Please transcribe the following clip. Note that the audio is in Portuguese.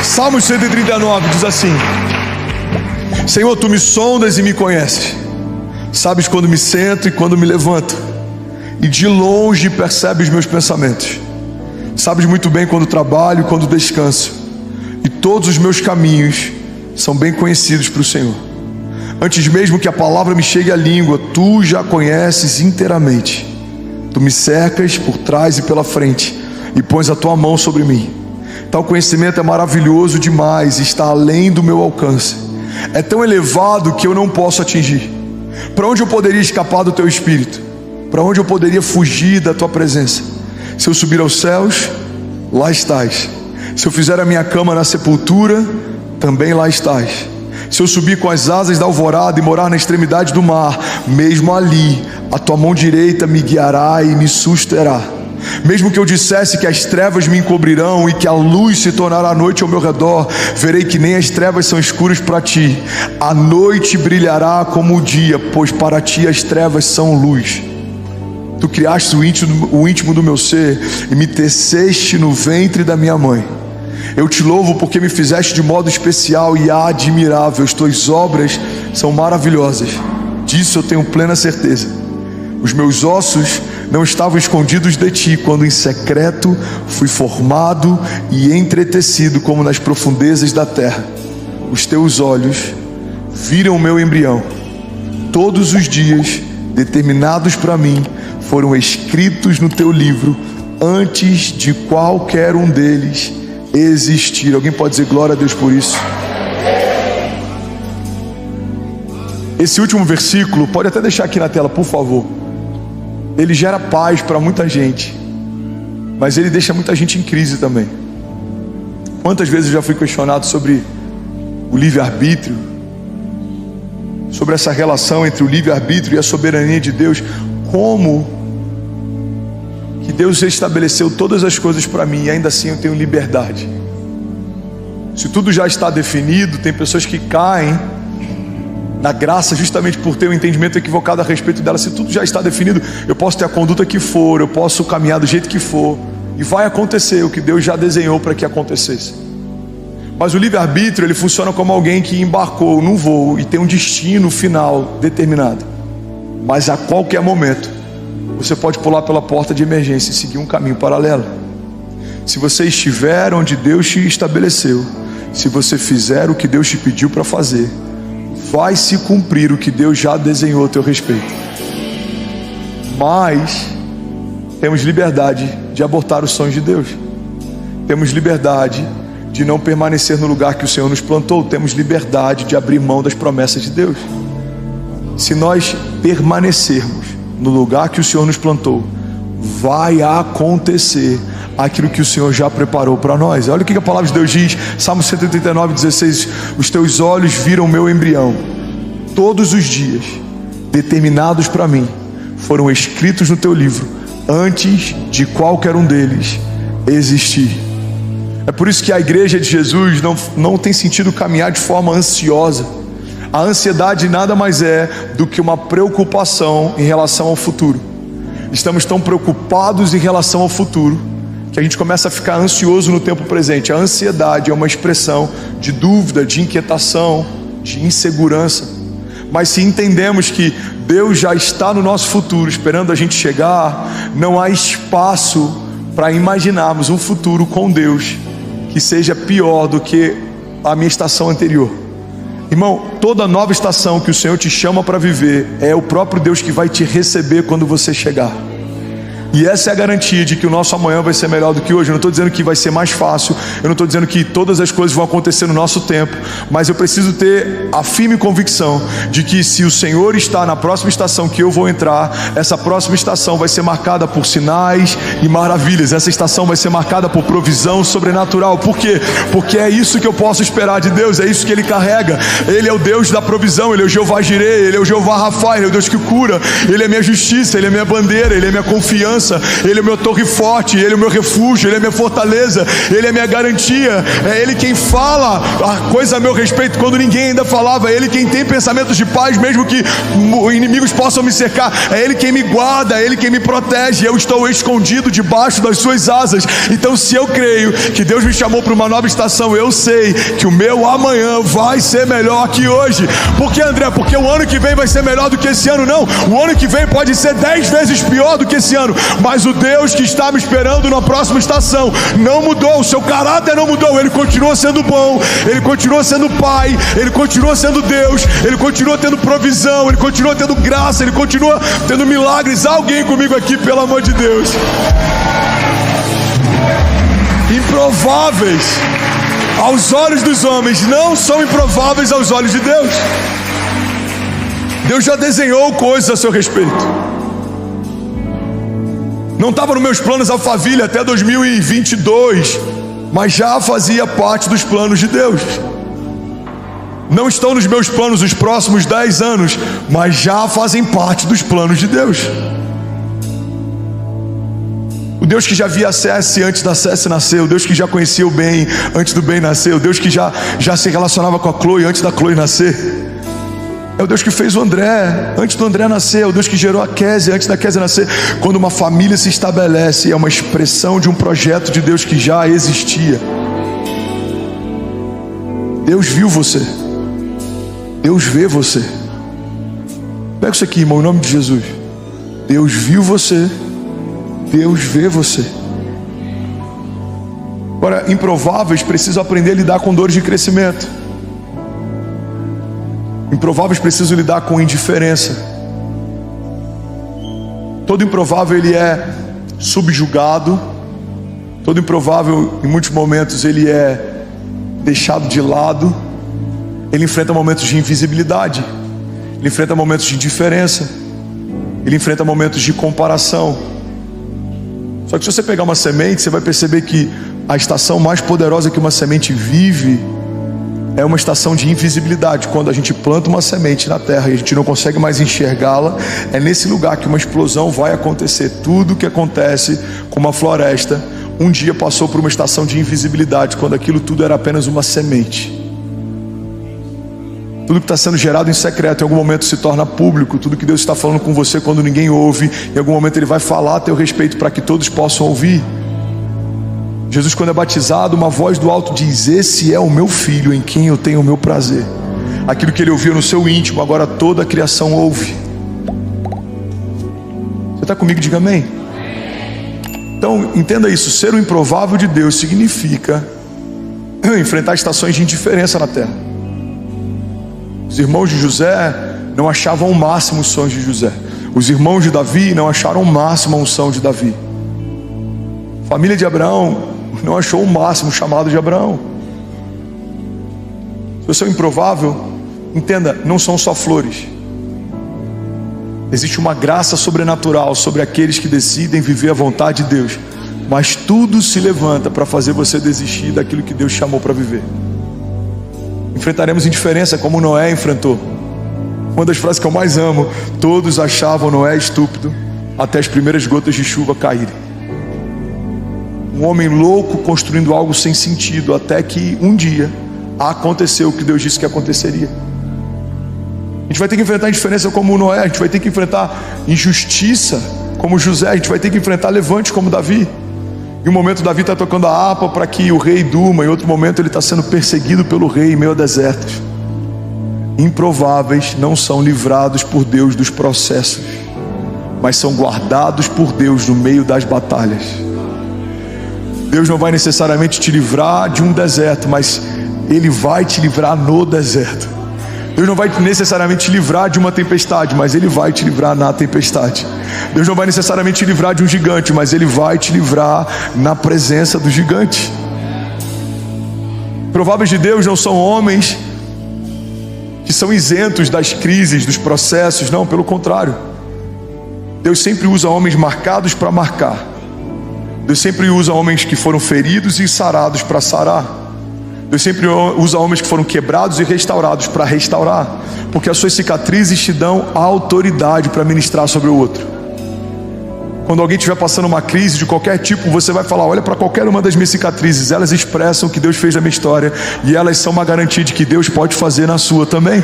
Salmo 139 diz assim: Senhor, tu me sondas e me conheces, sabes quando me sento e quando me levanto, e de longe percebes meus pensamentos. Sabes muito bem quando trabalho e quando descanso, e todos os meus caminhos são bem conhecidos para o Senhor. Antes mesmo que a palavra me chegue à língua, tu já conheces inteiramente. Tu me cercas por trás e pela frente, e pões a tua mão sobre mim. Tal conhecimento é maravilhoso demais, está além do meu alcance. É tão elevado que eu não posso atingir. Para onde eu poderia escapar do teu espírito? Para onde eu poderia fugir da tua presença? Se eu subir aos céus, lá estás. Se eu fizer a minha cama na sepultura, também lá estás. Se eu subir com as asas da alvorada e morar na extremidade do mar, mesmo ali a tua mão direita me guiará e me susterá. Mesmo que eu dissesse que as trevas me encobrirão e que a luz se tornará noite ao meu redor, verei que nem as trevas são escuras para ti. A noite brilhará como o dia, pois para ti as trevas são luz. Tu criaste o íntimo do meu ser e me teceste no ventre da minha mãe. Eu te louvo porque me fizeste de modo especial e admirável. As tuas obras são maravilhosas, disso eu tenho plena certeza. Os meus ossos não estavam escondidos de ti, quando em secreto fui formado e entretecido como nas profundezas da terra. Os teus olhos viram o meu embrião. Todos os dias determinados para mim foram escritos no teu livro, antes de qualquer um deles existir. Alguém pode dizer glória a Deus por isso? Esse último versículo, pode até deixar aqui na tela, por favor. Ele gera paz para muita gente, mas ele deixa muita gente em crise também. Quantas vezes eu já fui questionado sobre o livre-arbítrio, sobre essa relação entre o livre-arbítrio e a soberania de Deus. Como que Deus estabeleceu todas as coisas para mim e ainda assim eu tenho liberdade? Se tudo já está definido, tem pessoas que caem na graça justamente por ter um entendimento equivocado a respeito dela. Se tudo já está definido, eu posso ter a conduta que for, eu posso caminhar do jeito que for, e vai acontecer o que Deus já desenhou para que acontecesse. Mas o livre-arbítrio, ele funciona como alguém que embarcou num voo e tem um destino final determinado, mas a qualquer momento você pode pular pela porta de emergência e seguir um caminho paralelo. Se você estiver onde Deus te estabeleceu, se você fizer o que Deus te pediu para fazer, vai se cumprir o que Deus já desenhou a teu respeito. Mas temos liberdade de abortar os sonhos de Deus. Temos liberdade de não permanecer no lugar que o Senhor nos plantou. Temos liberdade de abrir mão das promessas de Deus. Se nós permanecermos no lugar que o Senhor nos plantou, vai acontecer aquilo que o Senhor já preparou para nós. Olha o que a palavra de Deus diz, Salmo 139:16: os teus olhos viram o meu embrião. Todos os dias determinados para mim foram escritos no teu livro, antes de qualquer um deles existir. É por isso que a igreja de Jesus não tem sentido caminhar de forma ansiosa. A ansiedade nada mais é do que uma preocupação em relação ao futuro. Estamos tão preocupados em relação ao futuro que a gente começa a ficar ansioso no tempo presente. A ansiedade é uma expressão de dúvida, de inquietação, de insegurança. Mas se entendemos que Deus já está no nosso futuro, esperando a gente chegar, não há espaço para imaginarmos um futuro com Deus que seja pior do que a minha estação anterior. Irmão, toda nova estação que o Senhor te chama para viver, é o próprio Deus que vai te receber quando você chegar. E essa é a garantia de que o nosso amanhã vai ser melhor do que hoje. Eu não estou dizendo que vai ser mais fácil, eu não estou dizendo que todas as coisas vão acontecer no nosso tempo, mas eu preciso ter a firme convicção de que se o Senhor está na próxima estação que eu vou entrar, essa próxima estação vai ser marcada por sinais e maravilhas. Essa estação vai ser marcada por provisão sobrenatural. Por quê? Porque é isso que eu posso esperar de Deus, é isso que Ele carrega. Ele é o Deus da provisão, Ele é o Jeová Jireh, Ele é o Jeová Rafa, Ele é o Deus que cura, Ele é minha justiça, Ele é minha bandeira, Ele é minha confiança, segurança, Ele é o meu torre forte, Ele é o meu refúgio, Ele é a minha fortaleza, Ele é a minha garantia. É Ele quem fala a coisa a meu respeito quando ninguém ainda falava. É Ele quem tem pensamentos de paz mesmo que inimigos possam me cercar. É Ele quem me guarda, é Ele quem me protege. Eu estou escondido debaixo das suas asas. Então, se eu creio que Deus me chamou para uma nova estação, eu sei que o meu amanhã vai ser melhor que hoje. Por que, André? Porque o ano que vem vai ser melhor do que esse ano? Não, o ano que vem pode ser 10 vezes pior do que esse ano, mas o Deus que está me esperando na próxima estação não mudou, o seu caráter não mudou. Ele continua sendo bom, Ele continua sendo Pai, Ele continua sendo Deus, Ele continua tendo provisão, Ele continua tendo graça, Ele continua tendo milagres. Há alguém comigo aqui, pelo amor de Deus? Improváveis aos olhos dos homens não são improváveis aos olhos de Deus. Deus já desenhou coisas a seu respeito. Não estava nos meus planos Alphaville até 2022, mas já fazia parte dos planos de Deus. Não estão nos meus planos os próximos 10 anos, mas já fazem parte dos planos de Deus. O Deus que já via a Cécia antes da Cécia nascer, o Deus que já conhecia o bem antes do bem nascer, o Deus que já se relacionava com a Chloe antes da Chloe nascer. É o Deus que fez o André antes do André nascer, é o Deus que gerou a Kézia antes da Kézia nascer. Quando uma família se estabelece, é uma expressão de um projeto de Deus que já existia. Deus viu você, Deus vê você. Pega isso aqui, irmão, em nome de Jesus. Deus viu você, Deus vê você. Agora, improváveis precisam aprender a lidar com dores de crescimento. Improváveis precisam lidar com indiferença. Todo improvável ele é subjugado. Todo improvável, em muitos momentos, ele é deixado de lado. Ele enfrenta momentos de invisibilidade. Ele enfrenta momentos de indiferença. Ele enfrenta momentos de comparação. Só que se você pegar uma semente, você vai perceber que a estação mais poderosa que uma semente vive é uma estação de invisibilidade. Quando a gente planta uma semente na terra e a gente não consegue mais enxergá-la, é nesse lugar que uma explosão vai acontecer. Tudo que acontece com uma floresta, um dia passou por uma estação de invisibilidade, quando aquilo tudo era apenas uma semente. Tudo que está sendo gerado em secreto, em algum momento se torna público. Tudo que Deus está falando com você quando ninguém ouve, em algum momento Ele vai falar a teu respeito para que todos possam ouvir. Jesus, quando é batizado, uma voz do alto diz: esse é o meu filho em quem eu tenho o meu prazer. Aquilo que ele ouvia no seu íntimo, agora toda a criação ouve. Você está comigo? Diga amém. Então entenda isso, ser o improvável de Deus significa enfrentar estações de indiferença na terra. Os irmãos de José não achavam o máximo os sonhos de José. Os irmãos de Davi não acharam o máximo a unção de Davi. A família de Abraão não achou o máximo o chamado de Abraão. Se você é improvável, entenda, não são só flores. Existe uma graça sobrenatural sobre aqueles que decidem viver a vontade de Deus. Mas tudo se levanta para fazer você desistir daquilo que Deus chamou para viver. Enfrentaremos indiferença como Noé enfrentou. Uma das frases que eu mais amo: todos achavam Noé estúpido até as primeiras gotas de chuva caírem. Um homem louco construindo algo sem sentido, até que um dia aconteceu o que Deus disse que aconteceria. A gente vai ter que enfrentar indiferença como Noé, a gente vai ter que enfrentar injustiça como José, a gente vai ter que enfrentar levante como Davi. Em um momento Davi está tocando a harpa para que o rei durma, em outro momento ele está sendo perseguido pelo rei em meio a desertos. Improváveis não são livrados por Deus dos processos, mas são guardados por Deus no meio das batalhas. Deus não vai necessariamente te livrar de um deserto, mas Ele vai te livrar no deserto. Deus não vai necessariamente te livrar de uma tempestade, mas Ele vai te livrar na tempestade. Deus não vai necessariamente te livrar de um gigante, mas Ele vai te livrar na presença do gigante. Prováveis de Deus não são homens que são isentos das crises, dos processos. Não, pelo contrário. Deus sempre usa homens marcados para marcar. Deus sempre usa homens que foram feridos e sarados para sarar. Deus sempre usa homens que foram quebrados e restaurados para restaurar, porque as suas cicatrizes te dão a autoridade para ministrar sobre o outro. Quando alguém estiver passando uma crise de qualquer tipo, você vai falar: olha para qualquer uma das minhas cicatrizes, elas expressam o que Deus fez na minha história, e elas são uma garantia de que Deus pode fazer na sua também.